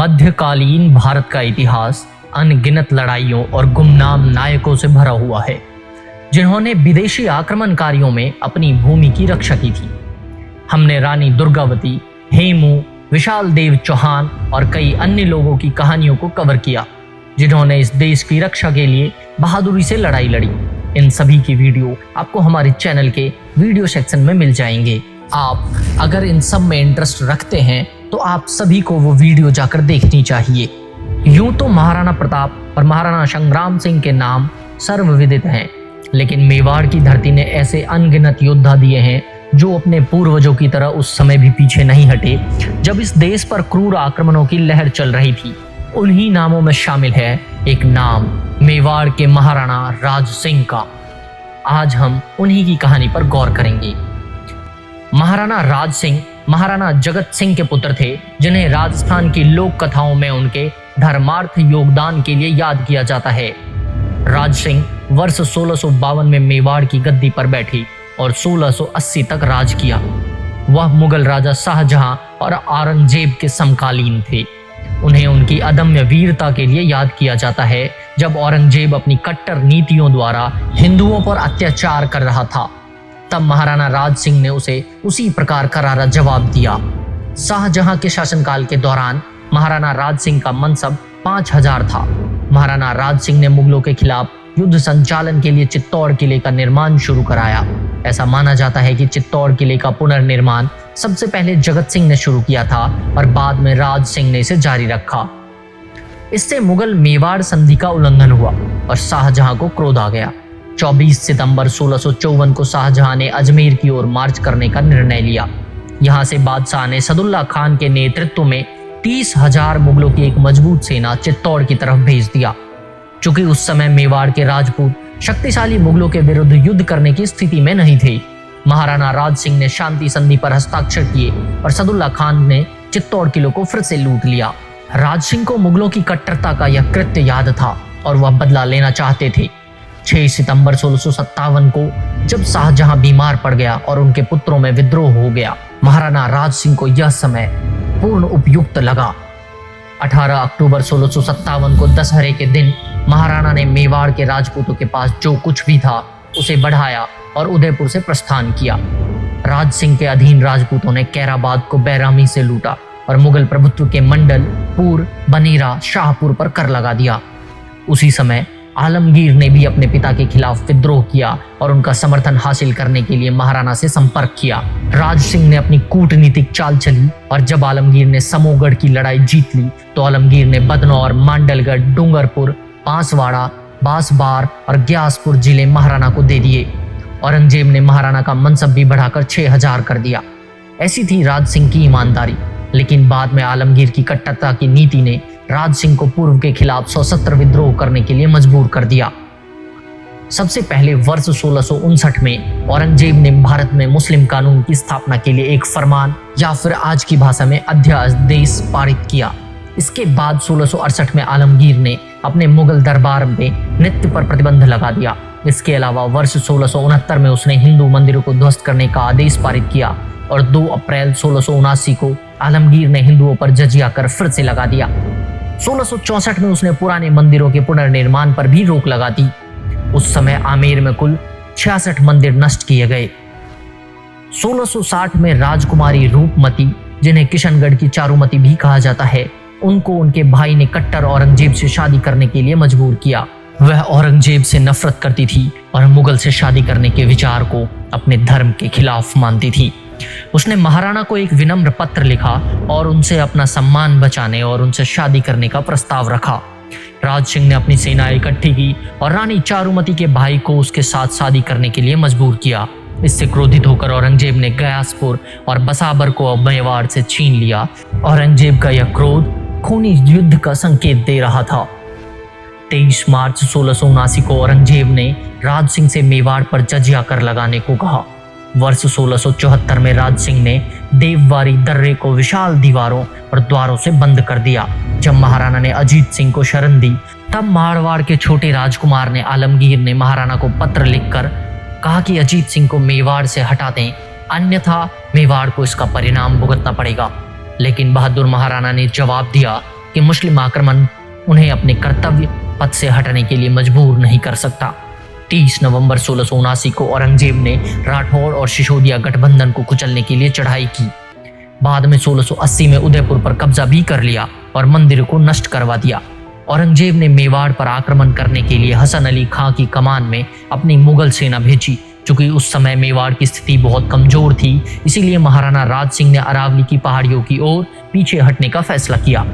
मध्यकालीन भारत का इतिहास अनगिनत लड़ाइयों और गुमनाम नायकों से भरा हुआ है, जिन्होंने विदेशी आक्रमणकारियों में अपनी भूमि की रक्षा की थी। हमने रानी दुर्गावती, हेमू, विशाल देव चौहान और कई अन्य लोगों की कहानियों को कवर किया, जिन्होंने इस देश की रक्षा के लिए बहादुरी से लड़ाई लड़ी। इन सभी की वीडियो आपको हमारे चैनल के वीडियो सेक्शन में मिल जाएंगे। आप अगर इन सब में इंटरेस्ट रखते हैं तो आप सभी को वो वीडियो जाकर देखनी चाहिए। यूं तो महाराणा प्रताप और महाराणा संग्राम सिंह के नाम सर्वविदित हैं, लेकिन मेवाड़ की धरती ने ऐसे अनगिनत योद्धा दिए हैं जो अपने पूर्वजों की तरह उस समय भी पीछे नहीं हटे जब इस देश पर क्रूर आक्रमणों की लहर चल रही थी। उन्हीं नामों में शामिल है एक नाम, मेवाड़ के महाराणा राज सिंह का। आज हम उन्हीं की कहानी पर गौर करेंगे। महाराणा राज सिंह महाराणा जगत सिंह के पुत्र थे, जिन्हें राजस्थान की लोक कथाओं में उनके धर्मार्थ योगदान के लिए याद किया जाता है। राज सिंह वर्ष 1652 में मेवाड़ की गद्दी पर बैठी और 1680 तक राज किया। वह मुगल राजा शाहजहां और औरंगजेब के समकालीन थे। उन्हें उनकी अदम्य वीरता के लिए याद किया जाता है जब औरंगजेब अपनी कट्टर नीतियों द्वारा हिंदुओं पर अत्याचार कर रहा था। तब महाराणा राज सिंह ने उसे उसी प्रकार करारा जवाब दिया। शाहजहां के शासनकाल के दौरान महाराणा राज सिंह का मनसब 5000 था। महाराणा राज सिंह ने मुगलों के खिलाफ युद्ध संचालन के लिए चित्तौड़ किले का निर्माण शुरू कराया। ऐसा माना जाता है कि चित्तौड़ किले का पुनर्निर्माण सबसे पहले जगत सिंह ने शुरू किया था और बाद में राज सिंह ने इसे जारी रखा। इससे मुगल मेवाड़ संधि का उल्लंघन हुआ और शाहजहां को क्रोध आ गया। 24 सितंबर 1654 को शाहजहां ने अजमेर की ओर मार्च करने का निर्णय लिया। यहां से बादशाह ने सदुल्ला खान के नेतृत्व में 30,000 मुगलों की एक मजबूत सेना चित्तौड़ की तरफ भेज दिया। चूंकि उस समय मेवाड़ के राजपूत शक्तिशाली मुगलों के विरुद्ध युद्ध करने की स्थिति में नहीं थे, महाराणा राज सिंह ने शांति संधि पर हस्ताक्षर किए और सदुल्ला खान ने चित्तौड़ किले को फिर से लूट लिया। राज सिंह को मुगलों की कट्टरता का यह कृत्य याद था और वह बदला लेना चाहते थे। 6 सितंबर 1657 को जब शाहजहां बीमार पड़ गया और उनके पुत्रों में विद्रोह हो गया, महाराणा राज सिंह को यह समय पूर्ण उपयुक्त लगा। 18 अक्टूबर 1657 को दशहरे के दिन महाराणा ने मेवाड़ के राजपूतों के पास जो कुछ भी था उसे बढ़ाया और उदयपुर से प्रस्थान किया। राज सिंह के अधीन राजपूतों ने कैराबाद को बेरहमी से लूटा और मुगल प्रभुत्व के मंडल, पुर, बनेरा, शाहपुर पर कर लगा दिया। उसी समय आलमगीर ने भी अपने पिता के खिलाफ विद्रोह किया और उनका समर्थन हासिल करने के लिए महाराणा से संपर्क किया। राज सिंह ने अपनी कूटनीतिक चाल चली और जब आलमगीर ने समोगढ़ की लड़ाई जीत ली तो आलमगीर ने बदनौर, मांडलगढ़, डूंगरपुर, बांसवाड़ा, बांसबार और ग्यासपुर जिले महाराणा को दे दिए। औरंगजेब ने महाराणा का मनसब भी बढ़ाकर 6000 कर दिया। ऐसी थी राज सिंह की ईमानदारी, लेकिन बाद में आलमगीर की कट्टरता की नीति ने राज सिंह को पूर्व के खिलाफ सशस्त्र विद्रोह करने के लिए मजबूर कर दिया। सबसे पहले वर्ष 1659 में औरंगजेब ने भारत में मुस्लिम कानून की स्थापना के लिए एक फरमान या फिर आज की भाषा में अध्यादेश पारित किया। इसके बाद 1668 में आलमगीर ने अपने मुगल दरबार में नृत्य पर प्रतिबंध लगा दिया। इसके अलावा वर्ष 1669 में उसने हिंदू मंदिरों को ध्वस्त करने का आदेश पारित किया और 2 अप्रैल 1679 को आलमगीर ने हिंदुओं पर जजिया कर फिर से लगा दिया। 1664 में उसने पुराने मंदिरों के पुनर्निर्माण पर भी रोक लगा दी। उस समय आमेर में कुल 66 मंदिर नष्ट किए गए। 1660 में राजकुमारी रूपमती, जिन्हें किशनगढ़ की चारुमती भी कहा जाता है, उनको उनके भाई ने कट्टर औरंगजेब से शादी करने के लिए मजबूर किया। वह औरंगजेब से नफरत करती थी और मुगल से शादी करने के विचार को अपने धर्म के खिलाफ मानती थी। उसने महाराणा को एक विनम्र पत्र लिखा और उनसे अपना सम्मान बचाने और उनसे शादी करने का प्रस्ताव रखा। राज सिंह ने अपनी सेना इकट्ठी की और रानी चारुमती के भाई को उसके साथ शादी करने के लिए मजबूर किया। इससे क्रोधित होकर औरंगजेब ने ग्यासपुर और बसाबर को मेवाड़ से छीन लिया। औरंगजेब का यह क्रोध खूनी युद्ध का संकेत दे रहा था। 23 मार्च 1679 को औरंगजेब ने राज सिंह से मेवाड़ पर जजिया कर लगाने को कहा। वर्ष 1674 में राज सिंह ने देववारी दर्रे को विशाल दीवारों और द्वारों से बंद कर दिया। जब महाराणा ने अजीत सिंह को शरण दी तब मारवाड़ के छोटे राजकुमार ने आलमगीर ने महाराणा को पत्र लिखकर कहा कि अजीत सिंह को मेवाड़ से हटा दें, अन्यथा मेवाड़ को इसका परिणाम भुगतना पड़ेगा। लेकिन बहादुर महाराणा ने जवाब दिया कि मुस्लिम आक्रमण उन्हें अपने कर्तव्य पथ से हटने के लिए मजबूर नहीं कर सकता। 30 नवंबर 1679 को औरंगजेब ने राठौड़ और सिसोदिया गठबंधन को कुचलने के लिए चढ़ाई की। बाद में 1680 में उदयपुर पर कब्जा भी कर लिया और मंदिर को नष्ट करवा दिया। औरंगजेब ने मेवाड़ पर आक्रमण करने के लिए हसन अली खां की कमान में अपनी मुगल सेना भेजी। चूंकि उस समय मेवाड़ की स्थिति बहुत कमजोर थी, इसीलिए महाराणा राज सिंह ने अरावली की पहाड़ियों की ओर पीछे हटने का फैसला किया।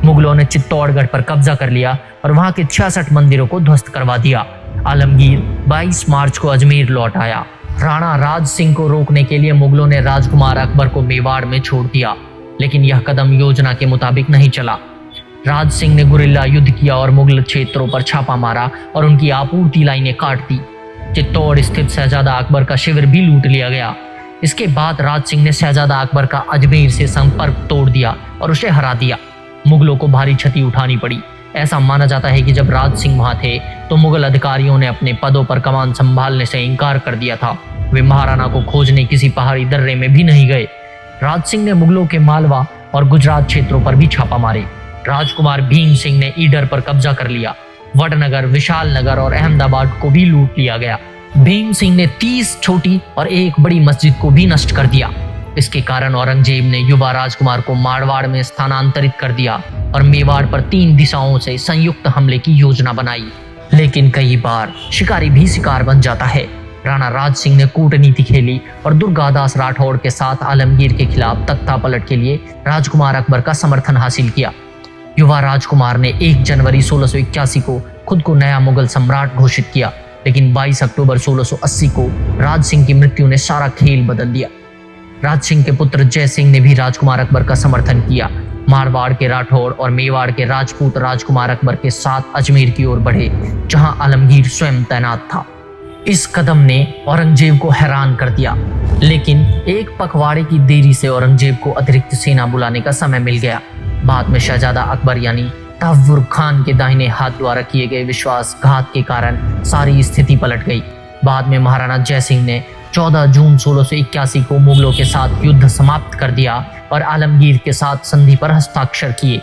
मुगलों ने चित्तौड़गढ़ पर कब्जा कर लिया और वहां के 66 मंदिरों को ध्वस्त करवा दिया। आलमगीर 22 मार्च को अजमेर लौट आया। राणा राज सिंह को रोकने के लिए मुगलों ने राजकुमार अकबर को मेवाड़ में छोड़ दिया, लेकिन यह कदम योजना के मुताबिक नहीं चला। राज सिंह ने गुरिल्ला युद्ध किया और मुगल क्षेत्रों पर छापा मारा और उनकी आपूर्ति लाइनें काट दी। चित्तौड़ स्थित शहजादा अकबर का शिविर भी लूट लिया गया। इसके बाद राज सिंह ने शहजादा अकबर का अजमेर से संपर्क तोड़ दिया और उसे हरा दिया। मुगलों को भारी क्षति उठानी पड़ी। ऐसा माना जाता है कि जब राज सिंह वहां थे तो मुगल अधिकारियों ने अपने पदों पर कमान संभालने से इनकार कर दिया था। वे महाराणा को खोजने किसी पहाड़ी दर्रे में भी नहीं गए। राज सिंह ने मुगलों के मालवा और गुजरात क्षेत्रों पर भी छापा मारे। राजकुमार भीम सिंह ने ईडर पर कब्जा कर लिया। वडनगर, विशाल नगर और अहमदाबाद को भी लूट लिया गया। भीम सिंह ने 30 छोटी और एक बड़ी मस्जिद को भी नष्ट कर दिया। इसके कारण औरंगजेब ने युवा राजकुमार को मारवाड़ में स्थानांतरित कर दिया और मेवाड़ पर 3 दिशाओं से संयुक्त हमले की योजना बनाई। लेकिन कई बार शिकारी भी शिकार बन जाता है। राणा राज सिंह ने कूटनीति खेली और दुर्गादास राठौड़ के साथ आलमगीर के खिलाफ तख्तापलट के लिए राजकुमार अकबर का समर्थन हासिल किया। युवा राजकुमार ने 1 जनवरी 1681 को खुद को नया मुगल सम्राट घोषित किया, लेकिन 22 अक्टूबर 1680 को राज सिंह की मृत्यु ने सारा खेल बदल दिया। राज सिंह के पुत्र जय सिंह ने भी राजकुमार अकबर का समर्थन किया। मारवाड़ के राठौड़ और मेवाड़ के राजपूत राजकुमार अकबर के साथ अजमेर की ओर बढ़े, जहां आलमगीर स्वयं तैनात था। इस कदम ने औरंगजेब को हैरान कर दिया, लेकिन एक पखवाड़े की देरी से औरंगजेब को अतिरिक्त सेना बुलाने का समय मिल गया। बाद में शहजादा अकबर यानी तहव्वुर खान के दाहिने हाथ द्वारा किए गए विश्वासघात के कारण सारी स्थिति पलट गई। बाद में महाराणा जय सिंह ने 14 जून 1681 को मुगलों के साथ युद्ध समाप्त कर दिया और आलमगीर के साथ संधि पर हस्ताक्षर किए।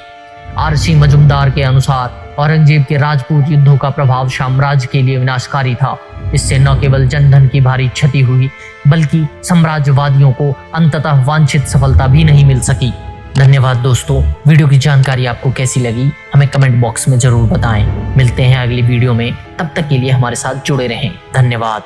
आरसी मजुमदार के अनुसार औरंगजेब के राजपूत युद्धों का प्रभाव साम्राज्य के लिए विनाशकारी था। इससे न केवल जनधन की भारी क्षति हुई, बल्कि साम्राज्यवादियों को अंततः वांछित सफलता भी नहीं मिल सकी। धन्यवाद दोस्तों, वीडियो की जानकारी आपको कैसी लगी हमें कमेंट बॉक्स में जरूर बताएं। मिलते हैं अगली वीडियो में, तब तक के लिए हमारे साथ जुड़े रहें। धन्यवाद।